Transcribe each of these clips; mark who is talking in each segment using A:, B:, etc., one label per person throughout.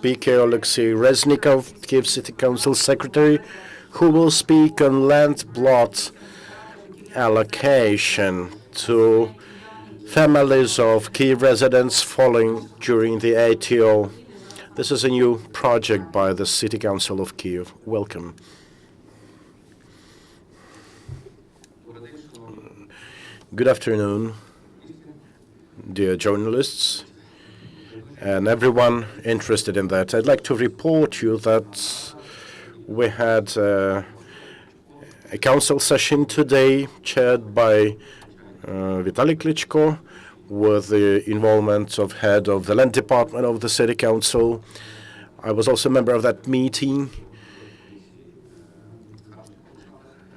A: speaker, Olexiy Reznikov, Kyiv City Council Secretary, who will speak on land plot allocation to families of Kyiv residents falling during the ATO. This is a new project by the City Council of Kyiv. Welcome. Good afternoon, dear journalists and everyone interested in that. I'd like to report you that we had a council session today chaired by Vitaly Klitschko with the involvement of head of the land department of the city council. I was also a member of that meeting,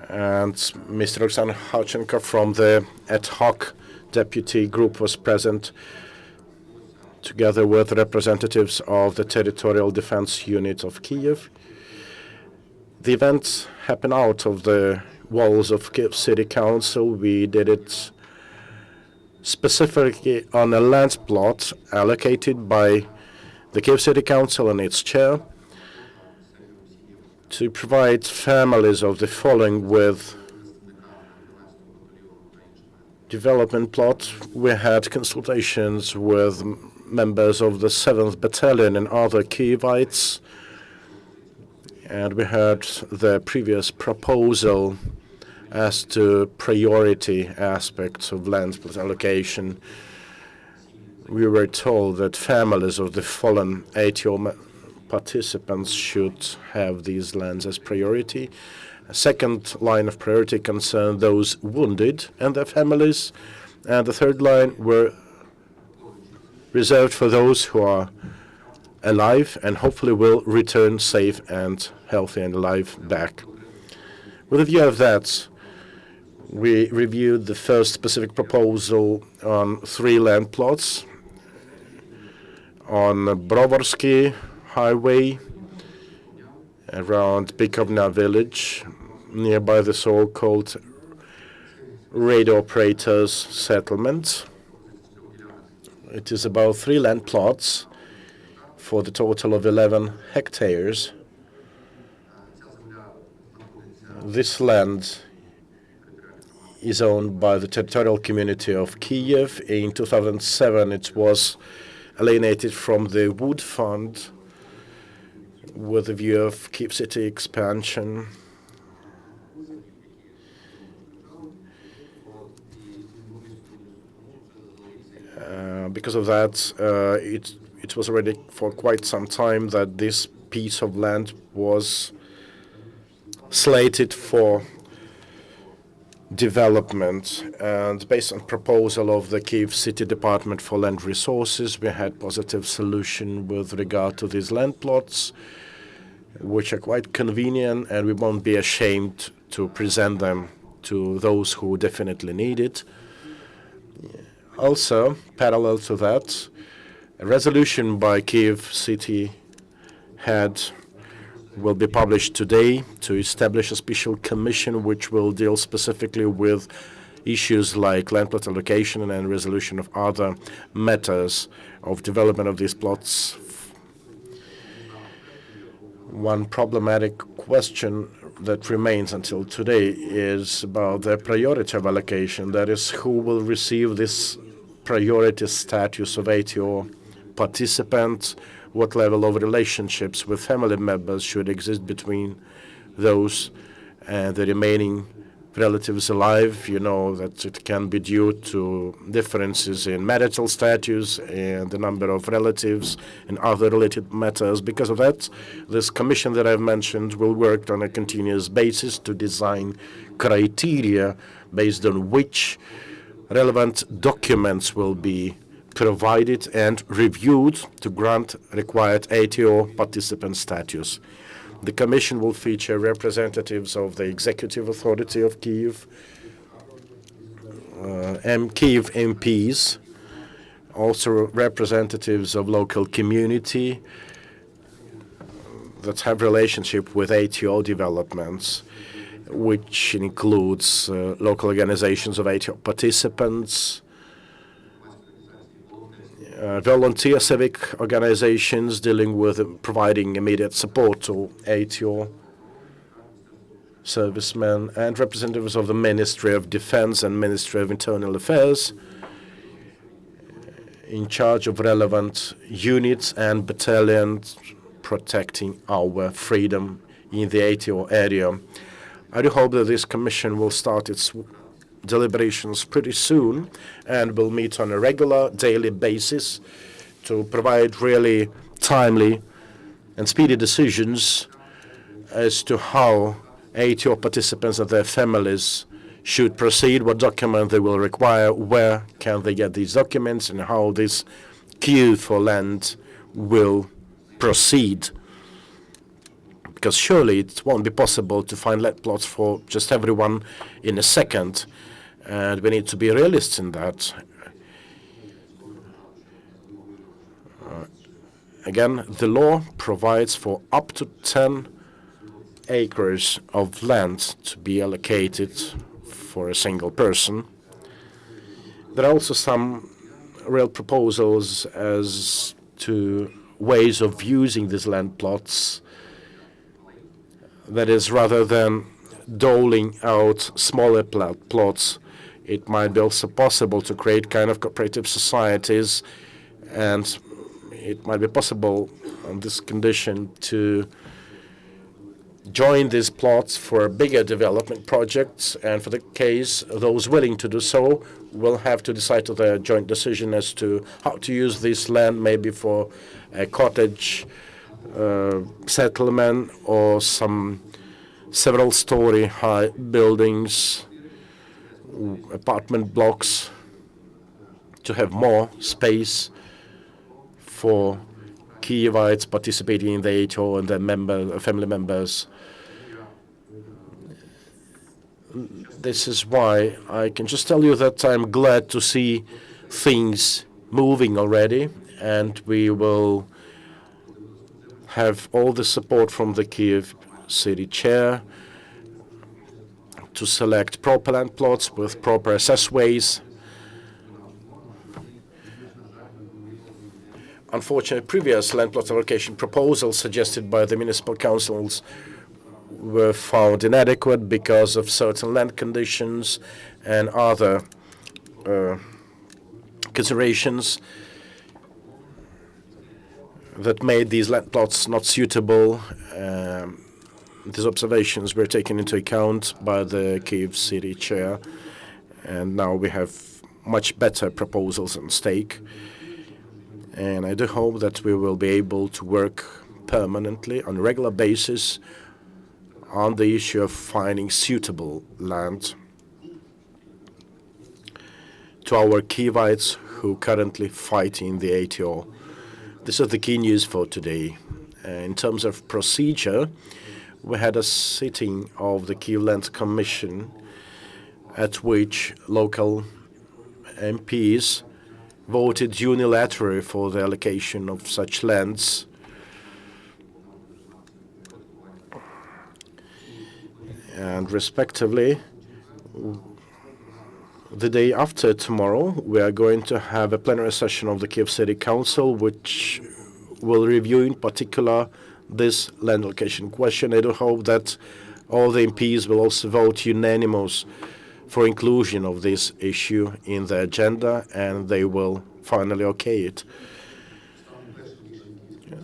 A: and Mr. Oleksiy Halchenko from the ad hoc deputy group was present, together with representatives of the territorial defense unit of Kyiv. The event happened out of the walls of Kyiv City Council. We did it specifically on a land plot allocated by the Kyiv City Council and its chair to provide families of the fallen with development plot. We had consultations with members of the 7th Battalion and other Kyivites, and we heard the previous proposal as to priority aspects of land plot allocation. We were told that families of the fallen ATO participants should have these lands as priority. A second line of priority concerned those wounded and their families, and the third line were reserved for those who are alive and hopefully will return safe and healthy and alive back. With a view of that, we reviewed the first specific proposal on 3 land plots on Brovorsky Highway around Bikovna village, nearby the so-called radio operators settlement. It is about 3 land plots for the total of 11 hectares. This land is owned by the territorial community of Kyiv. In 2007, it was alienated from the Wood Fund with a view of Kyiv City expansion. Because of that, it was already for quite some time that this piece of land was slated for development, and based on proposal of the Kyiv City Department for Land Resources, we had positive solution with regard to these land plots, which are quite convenient, and we won't be ashamed to present them to those who definitely need it. Also, parallel to that, a resolution by Kyiv City Head will be published today to establish a special commission which will deal specifically with issues like land plot allocation and resolution of other matters of development of these plots. One problematic question that remains until today is about the priority of allocation. That is, who will receive this priority status of ATO participant, what level of relationships with family members should exist between those and the remaining relatives alive. You know that it can be due to differences in marital status and the number of relatives and other related matters. Because of that, this commission that I've mentioned will work on a continuous basis to design criteria based on which relevant documents will be provided and reviewed to grant required ATO participant status. The Commission will feature representatives of the Executive Authority of Kyiv, Kyiv MPs, also representatives of local community that have relationship with ATO developments, which includes local organizations of ATO participants, volunteer civic organizations dealing with providing immediate support to ATO servicemen, and representatives of the Ministry of Defense and Ministry of Internal Affairs in charge of relevant units and battalions protecting our freedom in the ATO area. I do hope that this commission will start its deliberations pretty soon and will meet on a regular daily basis to provide really timely and speedy decisions as to how ATO participants and their families should proceed, what document they will require, where can they get these documents, and how this queue for land will proceed. Because surely it won't be possible to find land plots for just everyone in a second, and we need to be realists in that. Again, the law provides for up to 10 acres of land to be allocated for a single person. There are also some real proposals as to ways of using these land plots. That is, rather than doling out smaller plots, it might be also possible to create kind of cooperative societies, and it might be possible on this condition to join these plots for bigger development projects, and for the case those willing to do so will have to decide to their joint decision as to how to use this land, maybe for a cottage settlement or some several-story high buildings, apartment blocks, to have more space for Kyivites participating in the ATO and their family members. This is why I can just tell you that I'm glad to see things moving already, and we will have all the support from the Kyiv City Chair to select proper land plots with proper accessways. Unfortunately, previous land plot allocation proposals suggested by the municipal councils were found inadequate because of certain land conditions and other considerations that made these land plots not suitable. These observations were taken into account by the Kyiv City Chair, and now we have much better proposals at stake. And I do hope that we will be able to work permanently on a regular basis on the issue of finding suitable land to our Kyivites who currently fight in the ATO. This is the key news for today. In terms of procedure, we had a sitting of the Kyiv Land Commission at which local MPs voted unilaterally for the allocation of such lands. And respectively, the day after tomorrow, we are going to have a plenary session of the Kyiv City Council, which will review in particular this land allocation question. I do hope that all the MPs will also vote unanimous for inclusion of this issue in the agenda, and they will finally okay it.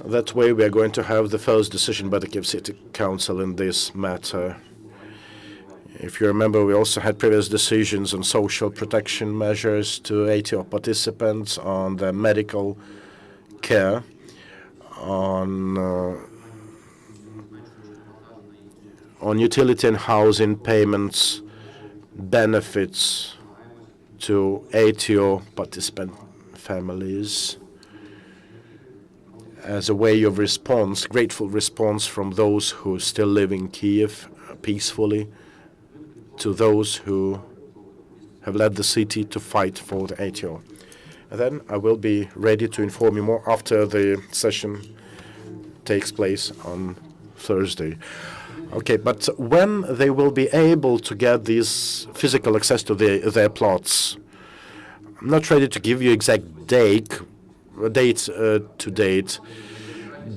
A: That way, we are going to have the first decision by the Kyiv City Council in this matter. If you remember, we also had previous decisions on social protection measures to ATO participants, on the medical care, on utility and housing payments, benefits to ATO participant families as a way of response, grateful response from those who still live in Kyiv peacefully to those who have led the city to fight for the ATO. And then I will be ready to inform you more after the session takes place on Thursday. Okay, but when they will be able to get this physical access to their plots, I'm not ready to give you exact date to date,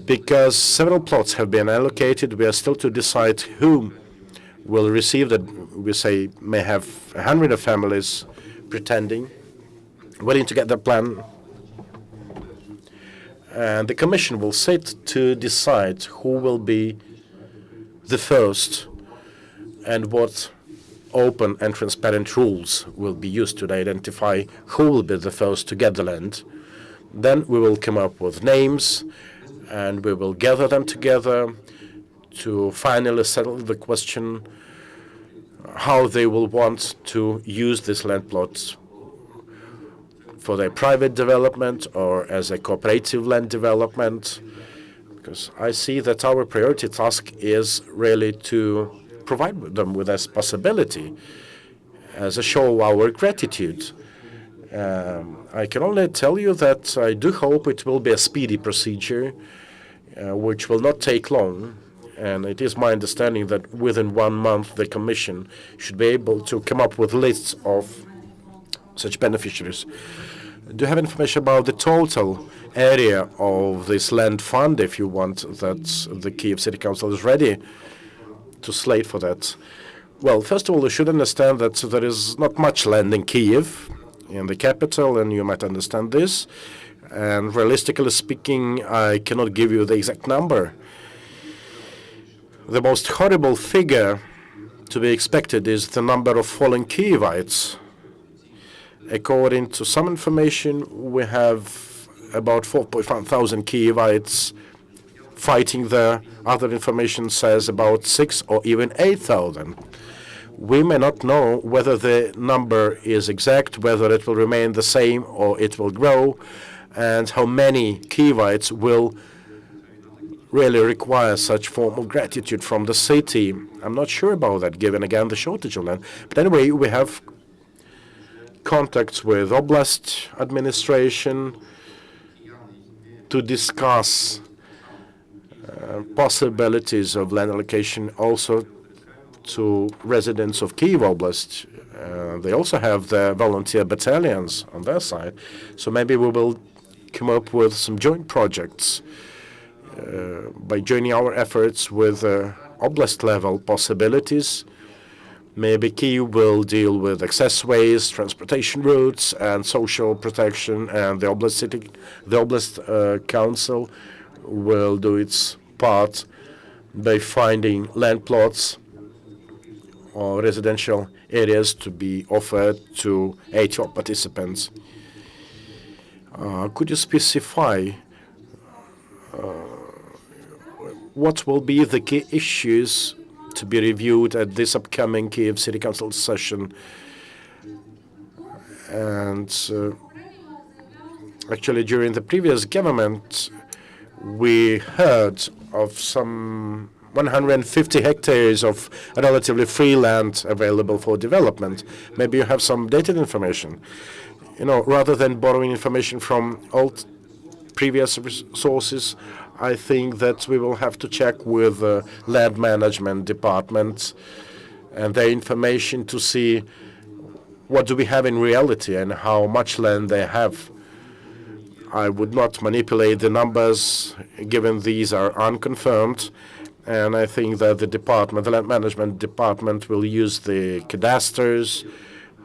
A: because several plots have been allocated. We are still to decide whom will receive that. We say may have 100 families pretending, willing to get the plan. And the Commission will sit to decide who will be the first and what open and transparent rules will be used to identify who will be the first to get the land. Then we will come up with names and we will gather them together to finally settle the question how they will want to use this land plots for their private development or as a cooperative land development. Because I see that our priority task is really to provide them with this possibility as a show of our gratitude. I can only tell you that I do hope it will be a speedy procedure, which will not take long. And it is my understanding that within 1 month the Commission should be able to come up with lists of such beneficiaries. Do you have information about the total area of this land fund, if you want, that the Kyiv City Council is ready to slate for that? Well, first of all, you should understand that there is not much land in Kyiv, in the capital, and you might understand this. And realistically speaking, I cannot give you the exact number. The most horrible figure to be expected is the number of fallen Kyivites. According to some information, we have about 4,500 Kyivites fighting there. Other information says about 6,000 or even 8,000. We may not know whether the number is exact, whether it will remain the same or it will grow, and how many Kyivites will really require such form of gratitude from the city. I'm not sure about that, given again the shortage of land. But anyway, we have contacts with Oblast administration to discuss possibilities of land allocation also to residents of Kyiv Oblast. They also have their volunteer battalions on their side. So maybe we will come up with some joint projects by joining our efforts with Oblast level possibilities. Maybe Kyiv will deal with accessways, transportation routes, and social protection, and the Oblast Council will do its part by finding land plots or residential areas to be offered to ATO participants. Could you specify what will be the key issues to be reviewed at this upcoming Kyiv City Council session? And actually, during the previous government, we heard of some 150 hectares of relatively free land available for development. Maybe you have some dated information. You know, rather than borrowing information from old previous sources, I think that we will have to check with the land management department and their information to see what do we have in reality and how much land they have. I would not manipulate the numbers, given these are unconfirmed, and I think that the land management department will use the cadasters,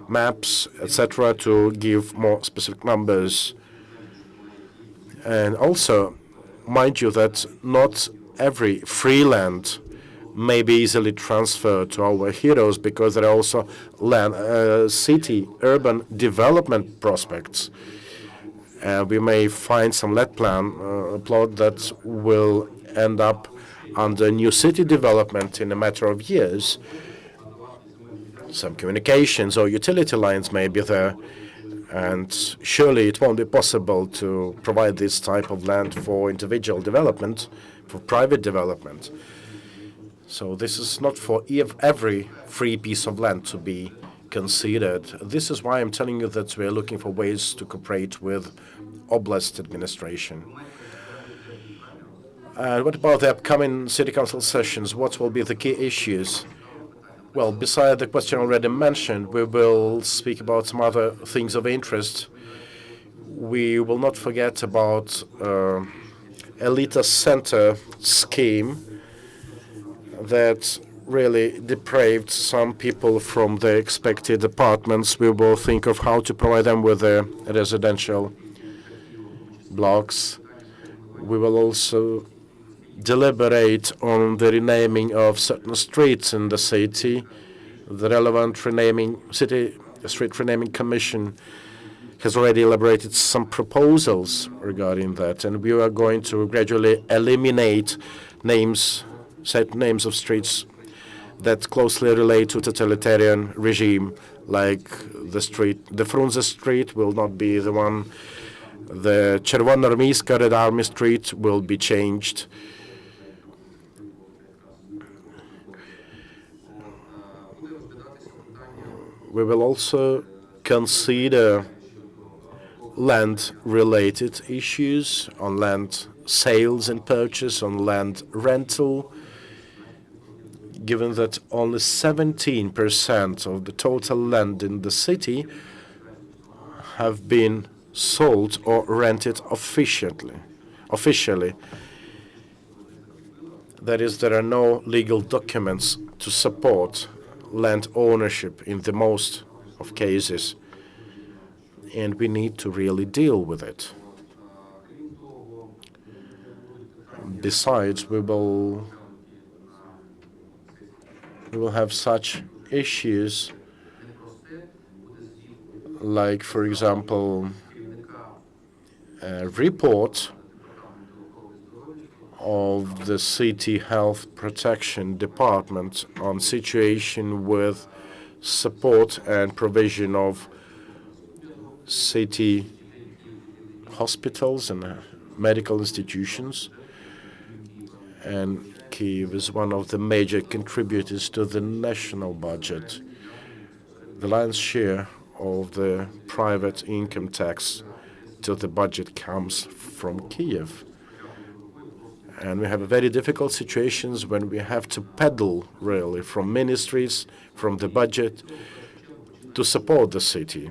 A: maps, etc., to give more specific numbers. And also, mind you that not every free land may be easily transferred to our heroes, because there are also land, city, urban development prospects. We may find some land plot that will end up under new city development in a matter of years. Some communications or utility lines may be there, and surely it won't be possible to provide this type of land for individual development, for private development. So this is not for every free piece of land to be considered. This is why I'm telling you that we're looking for ways to cooperate with Oblast administration. What about the upcoming city council sessions? What will be the key issues? Well, beside the question already mentioned, we will speak about some other things of interest. We will not forget about Elita Center scheme that really depraved some people from the expected apartments. We will think of how to provide them with residential blocks. We will also deliberate on the renaming of certain streets in the city. The relevant street renaming commission has already elaborated some proposals regarding that, and we are going to gradually eliminate certain names of streets that closely relate to totalitarian regime, like the Frunze Street will not be the one. The Chervonoarmiyska Red Army Street will be changed. We will also consider land-related issues on land sales and purchase, on land rental, given that only 17% of the total land in the city have been sold or rented officially. That is, there are no legal documents to support land ownership in the most of cases, and we need to really deal with it. Besides, we will have such issues like, for example, a report of the City Health Protection Department on situation with support and provision of city hospitals and medical institutions. And Kyiv is one of the major contributors to the national budget. The lion's share of the private income tax to the budget comes from Kyiv. And we have very difficult situations when we have to peddle, really, from ministries, from the budget, to support the city.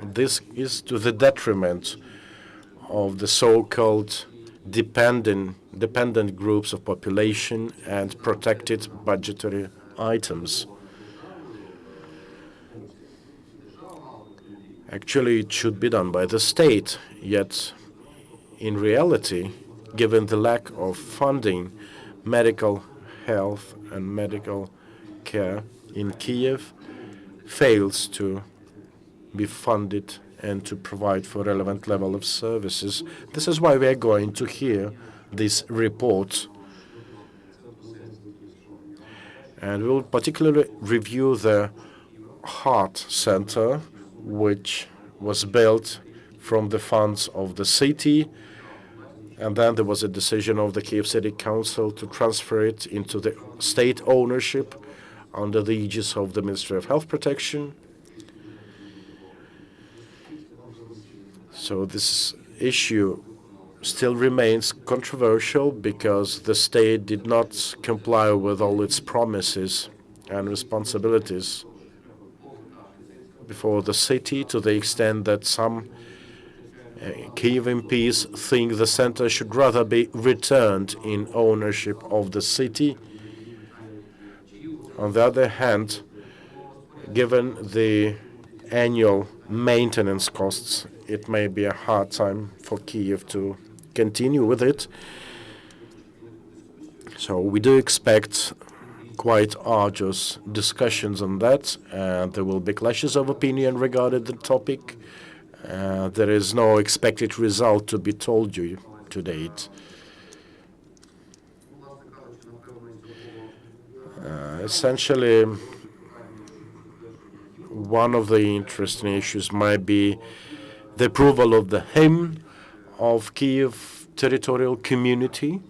A: This is to the detriment of the so-called dependent groups of population and protected budgetary items. Actually, it should be done by the state, yet in reality, given the lack of funding, medical health and medical care in Kyiv fails to be funded and to provide for relevant level of services. This is why we are going to hear this report. And we will particularly review the Heart Center, which was built from the funds of the city. And then there was a decision of the Kyiv City Council to transfer it into the state ownership under the aegis of the Ministry of Health Protection. So this issue still remains controversial because the state did not comply with all its promises and responsibilities before the city, to the extent that some Kyiv MPs think the center should rather be returned in ownership of the city. On the other hand, given the annual maintenance costs, it may be a hard time for Kyiv to continue with it. So we do expect quite arduous discussions on that, and there will be clashes of opinion regarding the topic. There is no expected result to be told you to date. Essentially, one of the interesting issues might be the approval of the hymn of Kyiv territorial community.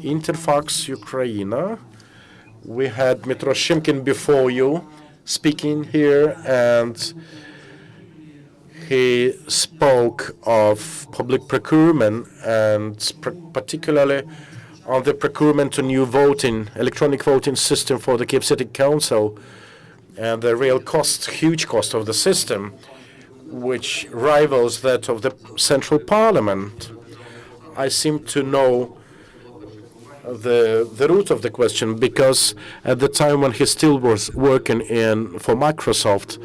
A: Interfax Ukraine. We had Dmytro Shimkin before you speaking here, and he spoke of public procurement, and particularly on the procurement to new electronic voting system for the Kyiv City Council. and the real cost, huge cost of the system, which rivals that of the central parliament. I seem to know the root of the question, because at the time when he still was working for Microsoft,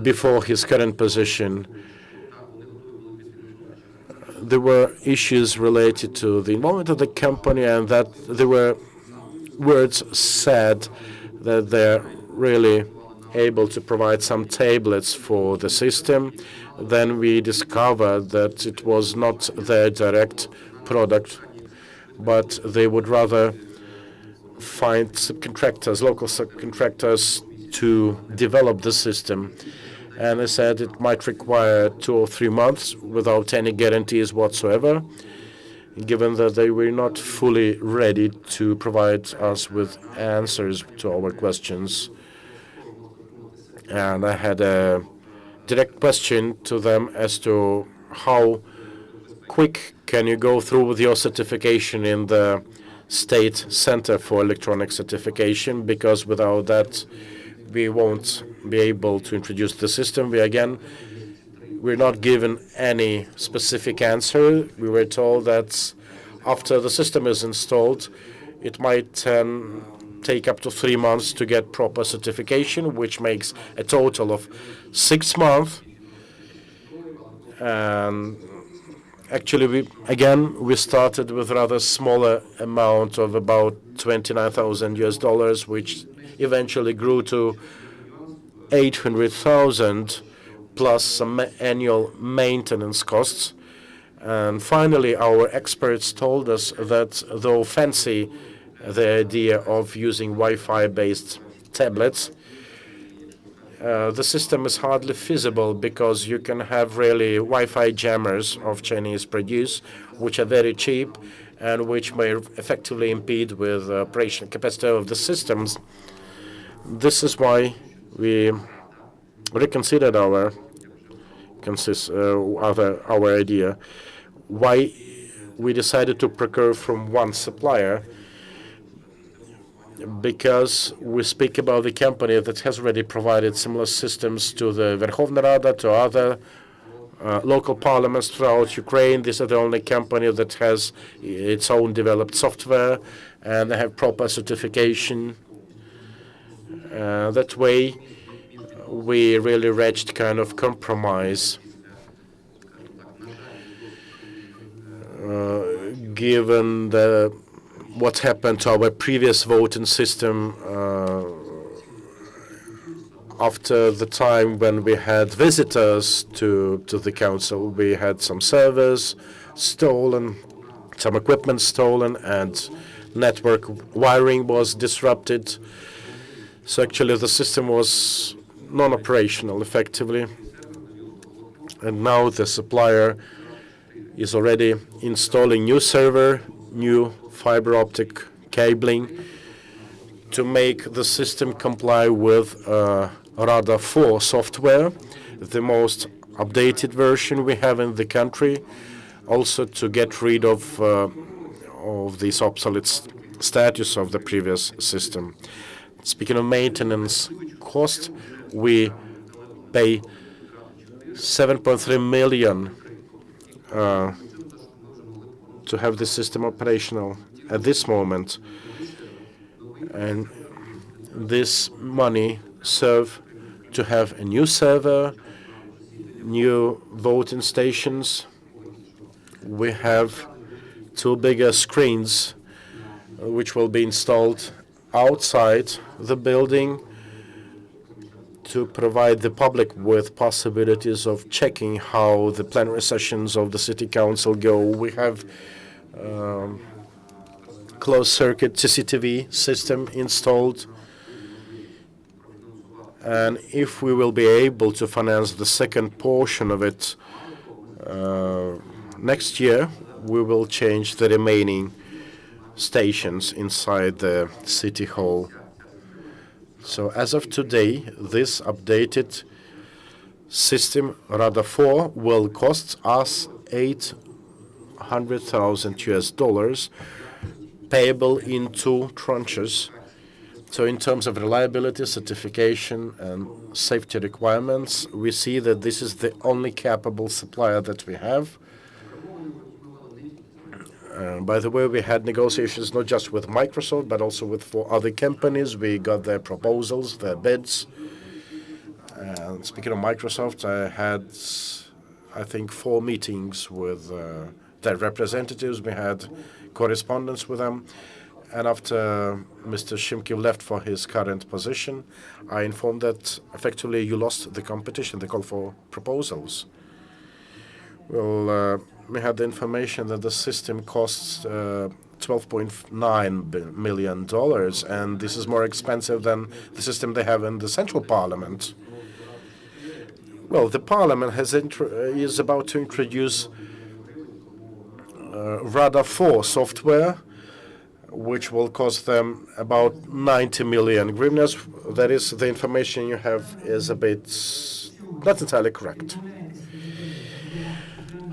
A: before his current position, there were issues related to the involvement of the company, and that there were words said that they're really able to provide some tablets for the system. Then we discovered that it was not their direct product, but they would rather find subcontractors, local subcontractors, to develop the system. And I said it might require 2 or 3 months without any guarantees whatsoever, given that they were not fully ready to provide us with answers to our questions. And I had a direct question to them as to how quick can you go through with your certification in the State Center for Electronic Certification, because without that we won't be able to introduce the system. We're not given any specific answer. We were told that after the system is installed, it might take up to 3 months to get proper certification, which makes a total of 6 months. And actually, we started with rather smaller amount of about $29,000, which eventually grew to 800,000 plus some annual maintenance costs. And finally, our experts told us that though fancy the idea of using Wi-Fi based tablets, the system is hardly feasible, because you can have really Wi-Fi jammers of Chinese produce, which are very cheap and which may effectively impede with operation capacity of the systems. This is why we reconsidered our idea. Why we decided to procure from one supplier, because we speak about the company that has already provided similar systems to the Verkhovna Rada, to other local parliaments throughout Ukraine. This is the only company that has its own developed software, and they have proper certification. That way, we really reached kind of compromise, given what happened to our previous voting system after the time when we had visitors to the council. We had some servers stolen, some equipment stolen, and network wiring was disrupted. So actually the system was non-operational effectively. And now the supplier is already installing new server, new fiber optic cabling to make the system comply with Rada 4 software, the most updated version we have in the country, also to get rid of this obsolete status of the previous system. Speaking of maintenance cost, we pay 7.3 million to have the system operational at this moment. And this money serve to have a new server, new voting stations. We have 2 bigger screens which will be installed outside the building to provide the public with possibilities of checking how the plenary sessions of the City Council go. We have closed-circuit CCTV system installed. And if we will be able to finance the second portion of it next year, we will change the remaining stations inside the City Hall. So as of today, this updated system, Rada 4, will cost us $800,000, payable in 2 tranches. So in terms of reliability, certification, and safety requirements, we see that this is the only capable supplier that we have. By the way, we had negotiations not just with Microsoft, but also with 4 other companies. We got their proposals, their bids. And speaking of Microsoft, I had, I think, 4 meetings with their representatives. We had correspondence with them. And after Mr. Shimkiv left for his current position, I informed that effectively you lost the competition, the call for proposals. Well, we had the information that the system costs $12.9 million, and this is more expensive than the system they have in the Central Parliament. Well, the Parliament is about to introduce Rada 4 software, which will cost them about 90 million hryvnias. That is, the information you have is a bit not entirely correct.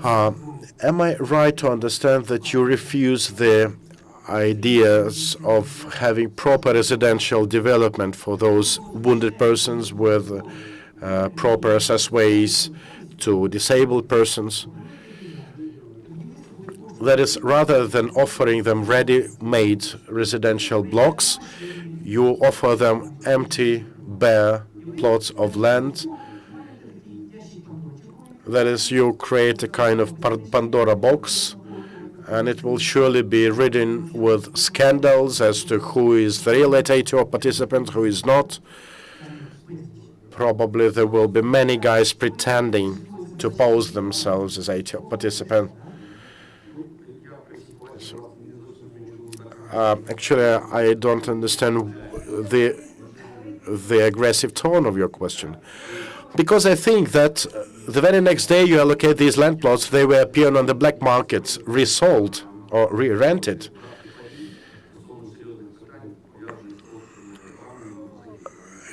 A: Am I right to understand that you refuse the ideas of having proper residential development for those wounded persons with proper access ways to disabled persons? That is, rather than offering them ready-made residential blocks, you offer them empty, bare plots of land. That is, you create a kind of Pandora box, and it will surely be ridden with scandals as to who is the real ATO participant, who is not. Probably there will be many guys pretending to pose themselves as ATO participant. Actually, I don't understand the aggressive tone of your question, because I think that the very next day you allocate these land plots, they will appear on the black market, resold or re-rented.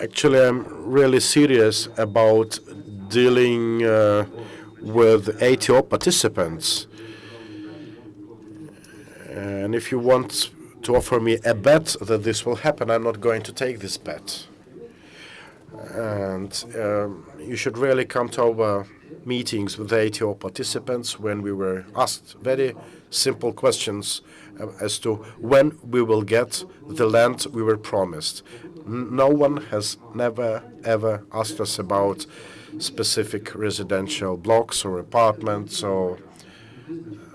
A: Actually, I'm really serious about dealing with ATO participants. And if you want to offer me a bet that this will happen, I'm not going to take this bet. And you should really come to our meetings with the ATO participants when we were asked very simple questions as to when we will get the land we were promised. No one has never, ever asked us about specific residential blocks or apartments or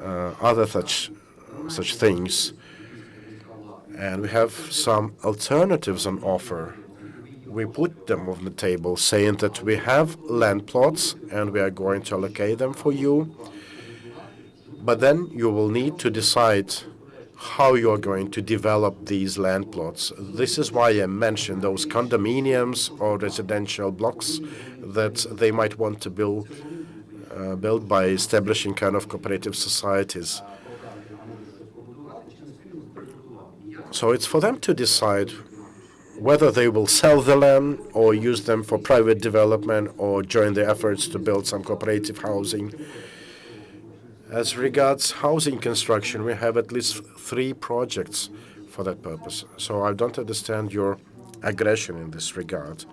A: other such things. And we have some alternatives on offer. We put them on the table, saying that we have land plots and we are going to allocate them for you. But then you will need to decide how you are going to develop these land plots. This is why I mentioned those condominiums or residential blocks that they might want to build by establishing kind of cooperative societies. So it's for them to decide whether they will sell the land or use them for private development or join the efforts to build some cooperative housing. As regards housing construction, we have at least 3 projects for that purpose. So I don't understand your aggression in this regard.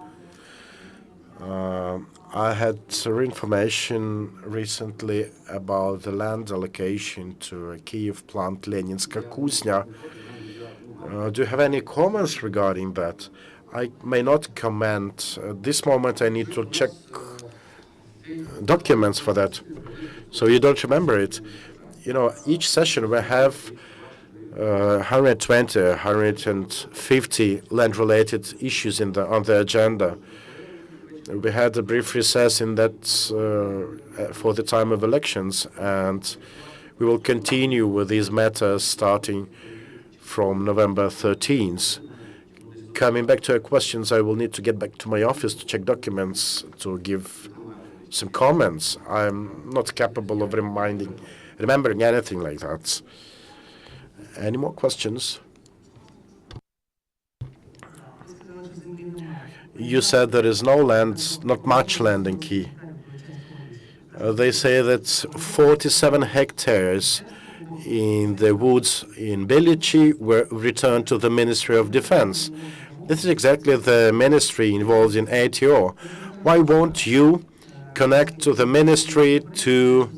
A: I had information recently about the land allocation to a Kyiv plant, Leninska Kuznia. Do you have any comments regarding that? I may not comment. At this moment, I need to check documents for that. So you don't remember it. You know, each session we have 120, 150 land-related issues on the agenda. We had a brief recess in that for the time of elections, and we will continue with these matters starting from November 13th. Coming back to your questions, I will need to get back to my office to check documents to give some comments. I'm not capable of remembering anything like that. Any more questions? You said there is no land, not much land in Kyiv. They say that 47 hectares in the woods in Belichi were returned to the Ministry of Defense. This is exactly the ministry involved in ATO. Why won't you connect to the ministry to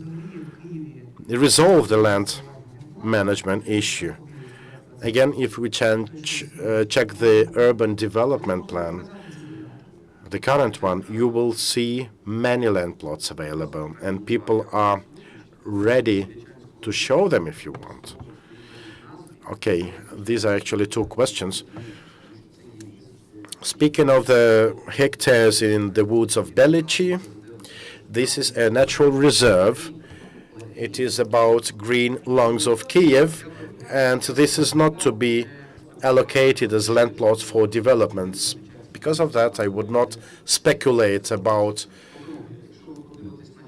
A: resolve the land management issue? Again, if we check the urban development plan, the current one, you will see many land plots available, and people are ready to show them if you want. Okay, these are actually two questions. Speaking of the hectares in the woods of Belichi, this is a natural reserve. It is about green lungs of Kyiv, and this is not to be allocated as land plots for developments. Because of that, I would not speculate about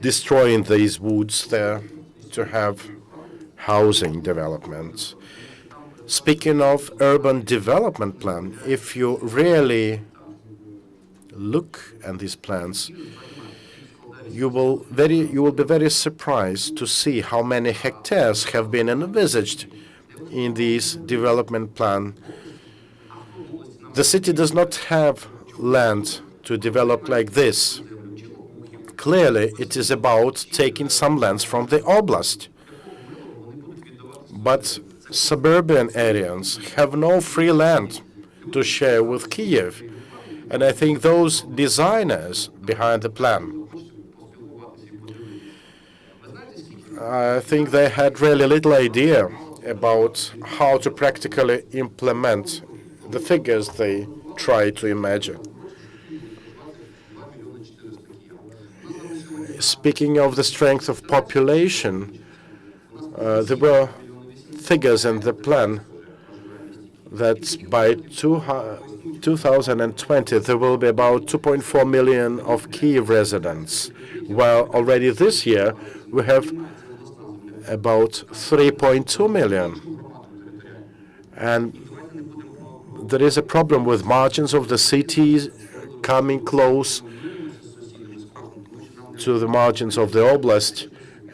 A: destroying these woods there to have housing development. Speaking of urban development plan, if you really look at these plans, you will be very surprised to see how many hectares have been envisaged in this development plan. The city does not have land to develop like this. Clearly, it is about taking some lands from the oblast. But suburban areas have no free land to share with Kyiv. And I think those designers behind the plan, I think they had really little idea about how to practically implement the figures they try to imagine. Speaking of the strength of population, there were figures in the plan that by 2020 there will be about 2.4 million of Kyiv residents, while already this year we have about 3.2 million. And there is a problem with margins of the cities coming close to the margins of the oblast,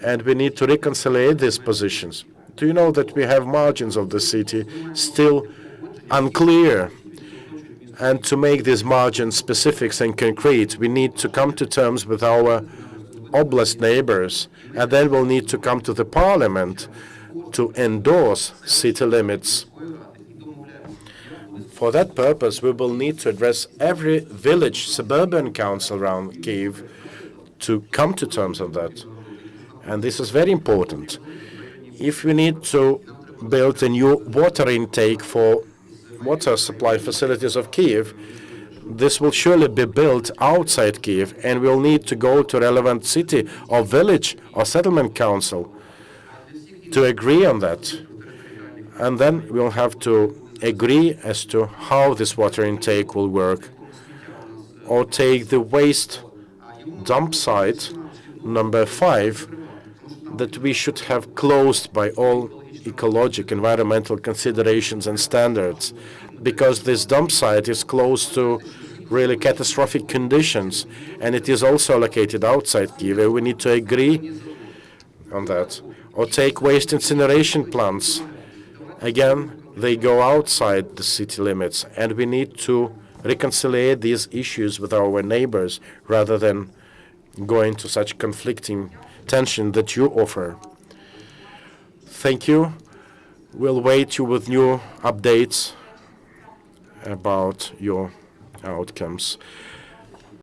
A: and we need to reconcile these positions. Do you know that we have margins of the city still unclear? And to make these margins specific and concrete, we need to come to terms with our oblast neighbors, and then we'll need to come to the parliament to endorse city limits. For that purpose, we will need to address every village suburban council around Kyiv to come to terms on that. And this is very important. If we need to build a new water intake for water supply facilities of Kyiv, this will surely be built outside Kyiv, and we'll need to go to relevant city or village or settlement council to agree on that. And then we'll have to agree as to how this water intake will work. Or take the waste dump site number 5 that we should have closed by all ecological, environmental considerations and standards, because this dump site is close to really catastrophic conditions, and it is also located outside Kyiv. We need to agree on that. Or take waste incineration plants. Again, they go outside the city limits, and we need to reconcile these issues with our neighbors rather than going to such conflicting tension that you offer. Thank you. We'll wait you with new updates about your outcomes.